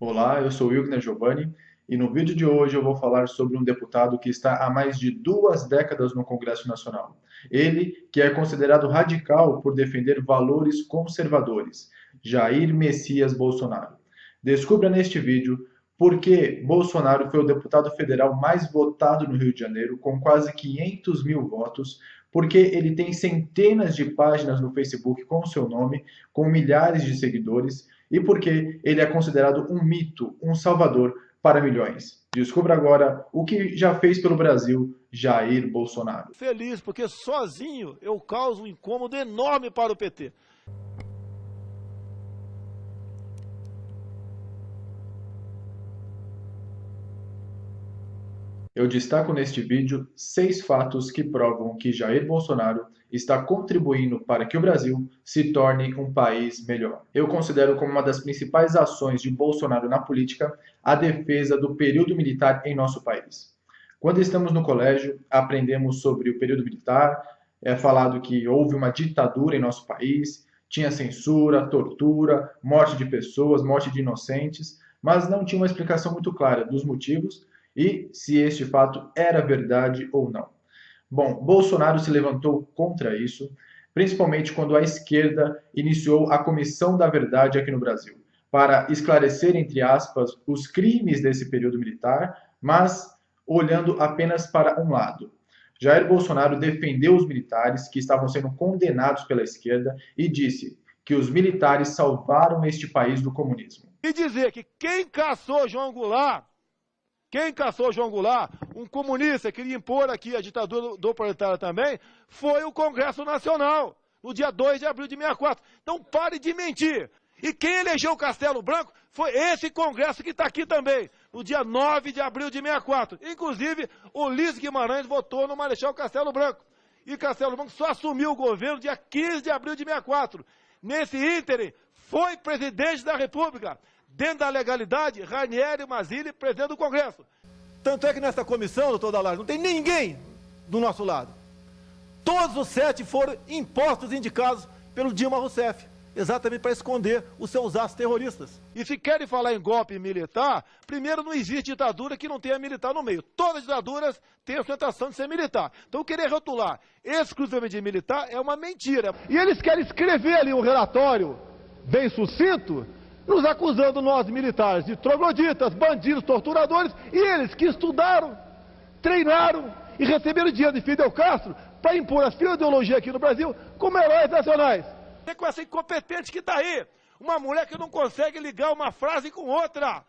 Olá, eu sou Wilgner Giovanni e no vídeo de hoje eu vou falar sobre um deputado que está há mais de 2 décadas no Congresso Nacional. Ele, que é considerado radical por defender valores conservadores, Jair Messias Bolsonaro. Descubra neste vídeo por que Bolsonaro foi o deputado federal mais votado no Rio de Janeiro, com quase 500 mil votos, porque ele tem centenas de páginas no Facebook com o seu nome, com milhares de seguidores, e porque ele é considerado um mito, um salvador para milhões. Descubra agora o que já fez pelo Brasil Jair Bolsonaro. Feliz, porque sozinho eu causo um incômodo enorme para o PT. Eu destaco neste vídeo 6 fatos que provam que Jair Bolsonaro está contribuindo para que o Brasil se torne um país melhor. Eu considero como uma das principais ações de Bolsonaro na política a defesa do período militar em nosso país. Quando estamos no colégio, aprendemos sobre o período militar, é falado que houve uma ditadura em nosso país, tinha censura, tortura, morte de pessoas, morte de inocentes, mas não tinha uma explicação muito clara dos motivos e se este fato era verdade ou não. Bom, Bolsonaro se levantou contra isso, principalmente quando a esquerda iniciou a Comissão da Verdade aqui no Brasil, para esclarecer, entre aspas, os crimes desse período militar, mas olhando apenas para um lado. Jair Bolsonaro defendeu os militares que estavam sendo condenados pela esquerda e disse que os militares salvaram este país do comunismo. E dizer que quem caçou João Goulart, um comunista que queria impor aqui a ditadura do proletário também, foi o Congresso Nacional, no dia 2 de abril de 64. Então pare de mentir. E quem elegeu o Castelo Branco foi esse Congresso que está aqui também, no dia 9 de abril de 64. Inclusive, o Ulisses Guimarães votou no Marechal Castelo Branco. E Castelo Branco só assumiu o governo dia 15 de abril de 64. Nesse ínterim, foi presidente da República. Dentro da legalidade, Ranieri Mazzilli, presidente do Congresso. Tanto é que nessa comissão, doutor Dall'Arte, não tem ninguém do nosso lado. Todos os 7 foram impostos e indicados pelo Dilma Rousseff, exatamente para esconder os seus atos terroristas. E se querem falar em golpe militar, primeiro não existe ditadura que não tenha militar no meio. Todas as ditaduras têm a ostentação de ser militar. Então querer rotular exclusivamente de militar é uma mentira. E eles querem escrever ali um relatório bem sucinto, nos acusando nós militares de trogloditas, bandidos, torturadores, e eles que estudaram, treinaram e receberam dinheiro de Fidel Castro para impor a sua ideologia aqui no Brasil como heróis nacionais. É com essa incompetente que está aí, uma mulher que não consegue ligar uma frase com outra.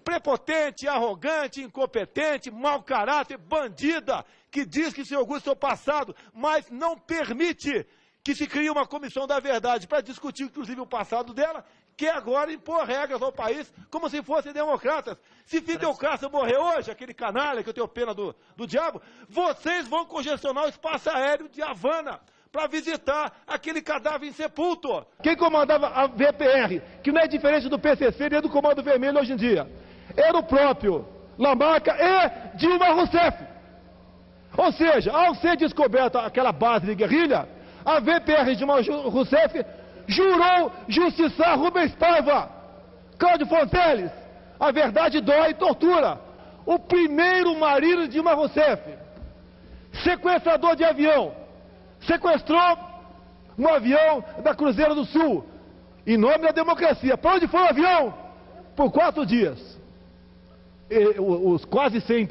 Prepotente, arrogante, incompetente, mau caráter, bandida, que diz que se orgulha do seu passado, mas não permite que se crie uma comissão da verdade para discutir, inclusive, o passado dela, que agora impor regras ao país como se fossem democratas. Se Fidel Castro morrer hoje, aquele canalha que eu tenho pena do diabo, vocês vão congestionar o espaço aéreo de Havana para visitar aquele cadáver insepulto. Quem comandava a VPR, que não é diferente do PCC nem do Comando Vermelho hoje em dia, era o próprio Lamarca e Dilma Rousseff. Ou seja, ao ser descoberta aquela base de guerrilha, a VPR de Dilma Rousseff jurou justiçar Rubens Paiva, Cláudio Fonteles. A verdade dói e tortura. O primeiro marido de Dilma Rousseff, sequestrador de avião, sequestrou um avião da Cruzeiro do Sul, em nome da democracia. Para onde foi o avião? Por 4 dias. Os quase 100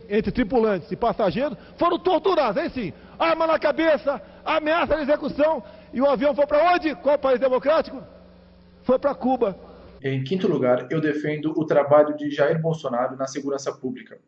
entre tripulantes e passageiros foram torturados, aí sim, arma na cabeça, ameaça de execução, e o avião foi para onde? Qual país democrático? Foi para Cuba. Em quinto lugar, eu defendo o trabalho de Jair Bolsonaro na segurança pública.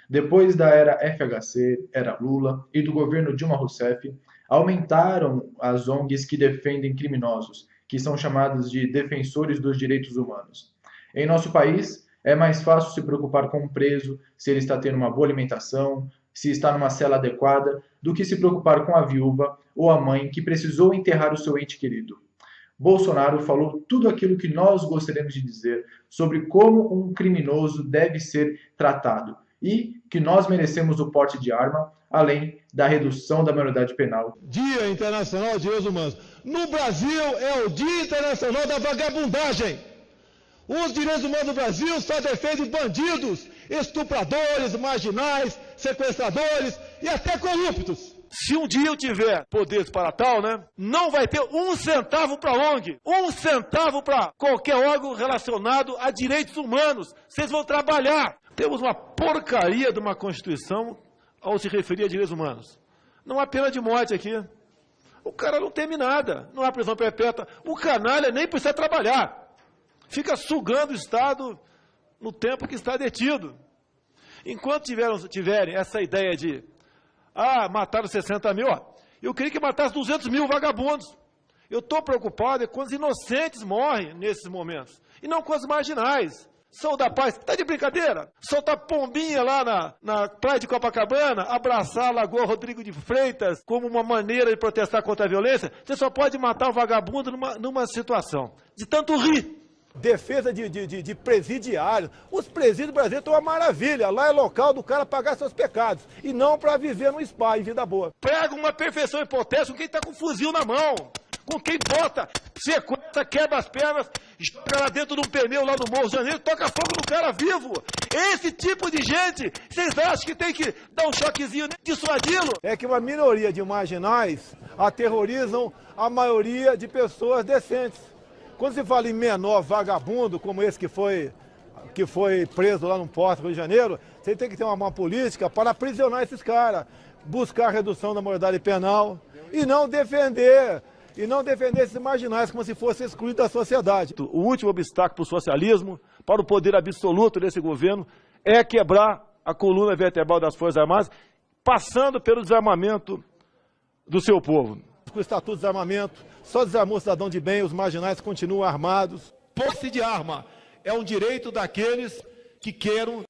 Depois da era FHC, era Lula e do governo Dilma Rousseff, aumentaram as ONGs que defendem criminosos, que são chamados de defensores dos direitos humanos. Em nosso país, é mais fácil se preocupar com um preso, se ele está tendo uma boa alimentação, se está numa cela adequada, do que se preocupar com a viúva ou a mãe que precisou enterrar o seu ente querido. Bolsonaro falou tudo aquilo que nós gostaríamos de dizer sobre como um criminoso deve ser tratado e que nós merecemos o porte de arma, além da redução da maioridade penal. Dia Internacional de Direitos Humanos. No Brasil é o Dia Internacional da Vagabundagem. Os direitos humanos do Brasil só defendem bandidos, estupradores, marginais, sequestradores e até corruptos. Se um dia eu tiver poderes para tal, né, não vai ter 1 centavo para a ONG, 1 centavo para qualquer órgão relacionado a direitos humanos. Vocês vão trabalhar. Temos uma porcaria de uma Constituição ao se referir a direitos humanos. Não há pena de morte aqui. O cara não teme nada, não há prisão perpétua. O canalha nem precisa trabalhar. Fica sugando o Estado no tempo que está detido. Enquanto tiverem essa ideia de mataram 60 mil, eu queria que matasse 200 mil vagabundos. Eu estou preocupado com os inocentes morrem nesses momentos, e não com os marginais. Sou da paz, está de brincadeira? Soltar pombinha lá na praia de Copacabana, abraçar a Lagoa Rodrigo de Freitas como uma maneira de protestar contra a violência, você só pode matar um vagabundo numa situação de tanto rir. Defesa de presidiários. Os presídios brasileiros estão uma maravilha. Lá é local do cara pagar seus pecados. E não para viver no spa, em vida boa. Prega uma perfeição hipotética com quem está com um fuzil na mão. Com quem bota, sequestra, quebra as pernas, joga lá dentro de um pneu lá no Morro de Janeiro, toca fogo no cara vivo. Esse tipo de gente, vocês acham que tem que dar um choquezinho, dissuadi-lo? É que uma minoria de marginais aterrorizam a maioria de pessoas decentes. Quando se fala em menor vagabundo, como esse que foi preso lá no Porto do Rio de Janeiro, você tem que ter uma política para aprisionar esses caras, buscar a redução da moralidade penal e não defender esses marginais como se fossem excluídos da sociedade. O último obstáculo para o socialismo, para o poder absoluto desse governo, é quebrar a coluna vertebral das Forças Armadas, passando pelo desarmamento do seu povo. Com o Estatuto de Desarmamento, só desarmou o cidadão de bem, os marginais continuam armados. Posse de arma é um direito daqueles que queiram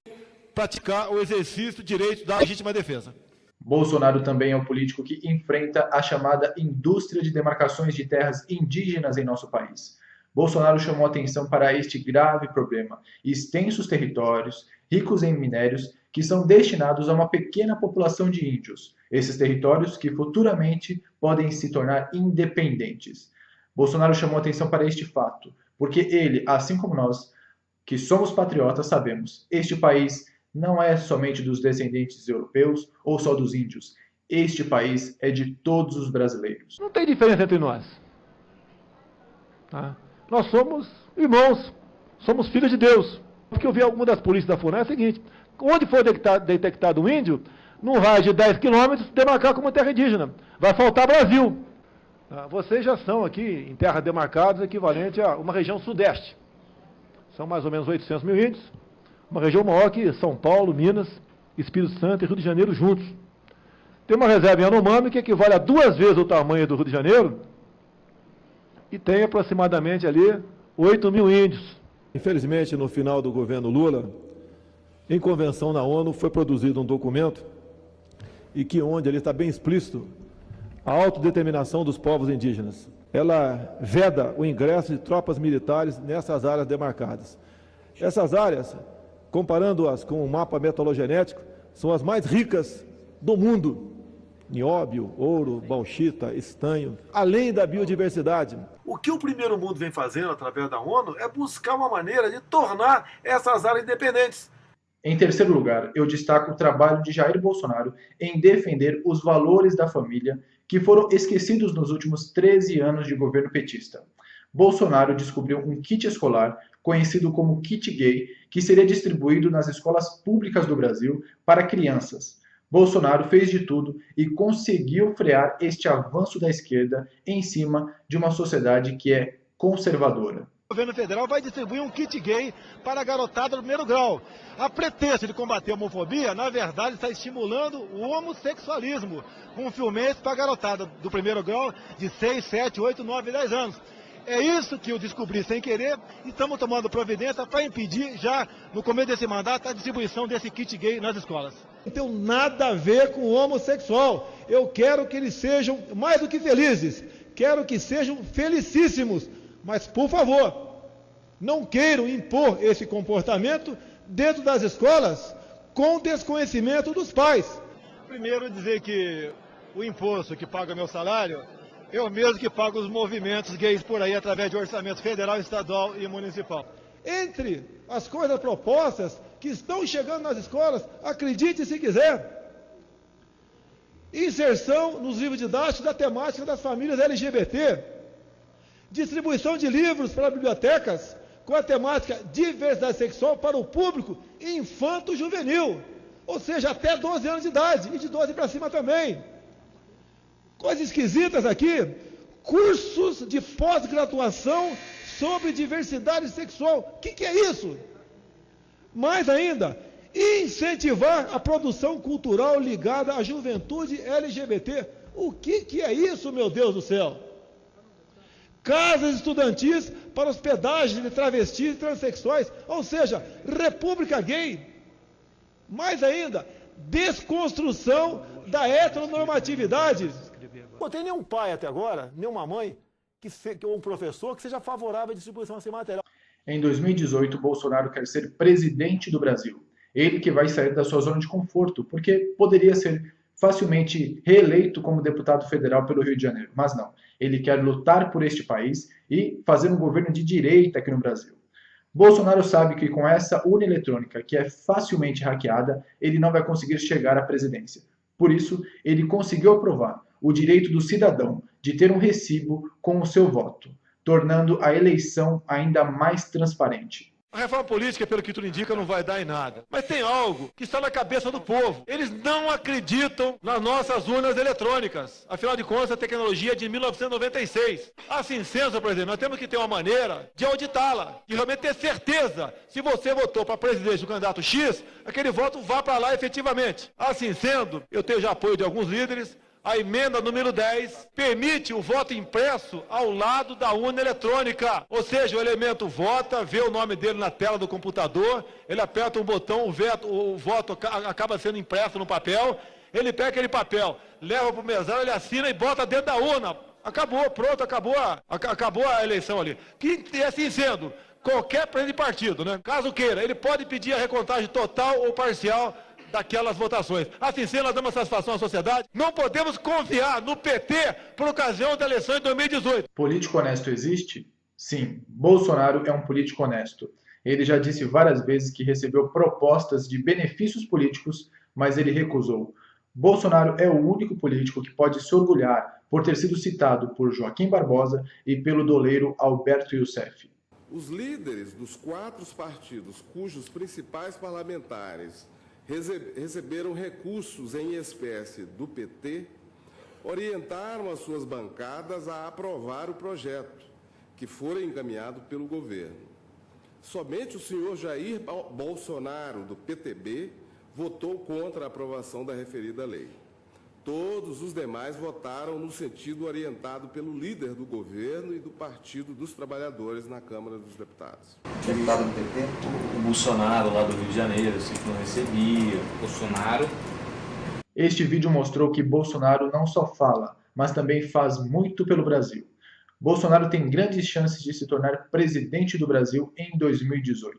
praticar o exercício do direito da legítima defesa. Bolsonaro também é um político que enfrenta a chamada indústria de demarcações de terras indígenas em nosso país. Bolsonaro chamou atenção para este grave problema: extensos territórios, ricos em minérios, que são destinados a uma pequena população de índios. Esses territórios que futuramente podem se tornar independentes. Bolsonaro chamou atenção para este fato, porque ele, assim como nós, que somos patriotas, sabemos, este país não é somente dos descendentes europeus ou só dos índios. Este país é de todos os brasileiros. Não tem diferença entre nós. Tá? Nós somos irmãos, somos filhos de Deus. O que eu vi alguma das polícias da FUNAI é o seguinte: onde for detectado um índio, num raio de 10 quilômetros, demarcar como terra indígena. Vai faltar Brasil. Vocês já são aqui, em terra demarcados, equivalente a uma região sudeste. São mais ou menos 800 mil índios. Uma região maior que São Paulo, Minas, Espírito Santo e Rio de Janeiro juntos. Tem uma reserva em Yanomami que equivale a 2 vezes o tamanho do Rio de Janeiro e tem aproximadamente ali 8 mil índios. Infelizmente, no final do governo Lula, em convenção na ONU, foi produzido um documento e que onde ele está bem explícito a autodeterminação dos povos indígenas. Ela veda o ingresso de tropas militares nessas áreas demarcadas. Essas áreas, comparando-as com o mapa metalogenético, são as mais ricas do mundo. Nióbio, ouro, bauxita, estanho, além da biodiversidade. O que o primeiro mundo vem fazendo através da ONU é buscar uma maneira de tornar essas áreas independentes. Em terceiro lugar, eu destaco o trabalho de Jair Bolsonaro em defender os valores da família que foram esquecidos nos últimos 13 anos de governo petista. Bolsonaro descobriu um kit escolar, conhecido como kit gay, que seria distribuído nas escolas públicas do Brasil para crianças. Bolsonaro fez de tudo e conseguiu frear este avanço da esquerda em cima de uma sociedade que é conservadora. O governo federal vai distribuir um kit gay para a garotada do primeiro grau. A pretexto de combater a homofobia, na verdade, está estimulando o homossexualismo, com filmes para a garotada do primeiro grau de 6, 7, 8, 9, 10 anos. É isso que eu descobri sem querer e estamos tomando providência para impedir, já no começo desse mandato, a distribuição desse kit gay nas escolas. Não tem nada a ver com o homossexual. Eu quero que eles sejam mais do que felizes. Quero que sejam felicíssimos. Mas, por favor, não queiram impor esse comportamento dentro das escolas com desconhecimento dos pais. Primeiro, dizer que o imposto que paga meu salário, eu mesmo que pago os movimentos gays por aí através de orçamento federal, estadual e municipal. Entre as coisas propostas que estão chegando nas escolas, acredite se quiser, inserção nos livros didáticos da temática das famílias LGBT, distribuição de livros para bibliotecas com a temática diversidade sexual para o público infanto-juvenil, ou seja, até 12 anos de idade, e de 12 para cima também. Coisas esquisitas aqui, cursos de pós-graduação sobre diversidade sexual. O que é isso? Mais ainda, incentivar a produção cultural ligada à juventude LGBT. O que é isso, meu Deus do céu? Casas estudantis para hospedagem de travestis e transexuais, ou seja, república gay. Mais ainda, desconstrução da heteronormatividade. Não tem nenhum pai até agora, nenhuma mãe, ou um professor que seja favorável à distribuição desse material. Em 2018, Bolsonaro quer ser presidente do Brasil. Ele que vai sair da sua zona de conforto, porque poderia ser facilmente reeleito como deputado federal pelo Rio de Janeiro. Mas não, ele quer lutar por este país e fazer um governo de direita aqui no Brasil. Bolsonaro sabe que com essa urna eletrônica, que é facilmente hackeada, ele não vai conseguir chegar à presidência. Por isso, ele conseguiu aprovar o direito do cidadão de ter um recibo com o seu voto, tornando a eleição ainda mais transparente. A reforma política, pelo que tudo indica, não vai dar em nada. Mas tem algo que está na cabeça do povo. Eles não acreditam nas nossas urnas eletrônicas. Afinal de contas, a tecnologia é de 1996. Assim sendo, por exemplo, nós temos que ter uma maneira de auditá-la, de realmente ter certeza se você votou para presidente do candidato X, aquele voto vá para lá efetivamente. Assim sendo, eu tenho já apoio de alguns líderes. A emenda número 10 permite o voto impresso ao lado da urna eletrônica. Ou seja, o elemento vota, vê o nome dele na tela do computador, ele aperta um botão, o voto acaba sendo impresso no papel, ele pega aquele papel, leva para o mesário, ele assina e bota dentro da urna. Acabou, pronto, acabou a eleição ali. E assim sendo, qualquer presidente de partido, né, caso queira, ele pode pedir a recontagem total ou parcial daquelas votações. Assim sendo, nós damos satisfação à sociedade. Não podemos confiar no PT por ocasião da eleição de 2018. Político honesto existe? Sim, Bolsonaro é um político honesto. Ele já disse várias vezes que recebeu propostas de benefícios políticos, mas ele recusou. Bolsonaro é o único político que pode se orgulhar por ter sido citado por Joaquim Barbosa e pelo doleiro Alberto Youssef. Os líderes dos 4 partidos cujos principais parlamentares receberam recursos em espécie do PT, orientaram as suas bancadas a aprovar o projeto, que fora encaminhado pelo governo. Somente o senhor Jair Bolsonaro, do PTB, votou contra a aprovação da referida lei. Todos os demais votaram no sentido orientado pelo líder do governo e do Partido dos Trabalhadores na Câmara dos Deputados. Deputado do PT? O Bolsonaro, lá do Rio de Janeiro, eu sei que não recebia. Bolsonaro. Este vídeo mostrou que Bolsonaro não só fala, mas também faz muito pelo Brasil. Bolsonaro tem grandes chances de se tornar presidente do Brasil em 2018.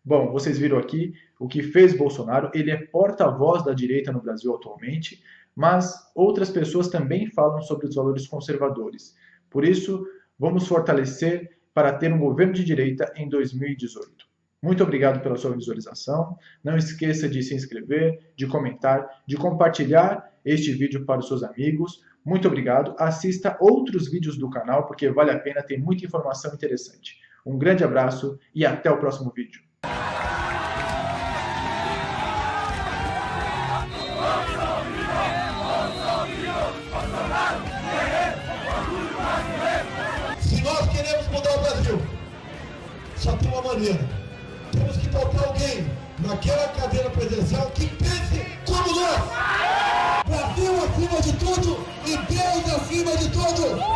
Bom, vocês viram aqui o que fez Bolsonaro. Ele é porta-voz da direita no Brasil atualmente, mas outras pessoas também falam sobre os valores conservadores. Por isso, vamos fortalecer para ter um governo de direita em 2018. Muito obrigado pela sua visualização. Não esqueça de se inscrever, de comentar, de compartilhar este vídeo para os seus amigos. Muito obrigado. Assista outros vídeos do canal, porque vale a pena, tem muita informação interessante. Um grande abraço e até o próximo vídeo. Se nós queremos mudar o Brasil, só tem uma maneira. Temos que botar alguém naquela cadeira presidencial que pense como nós. Brasil acima de tudo e Deus acima de tudo.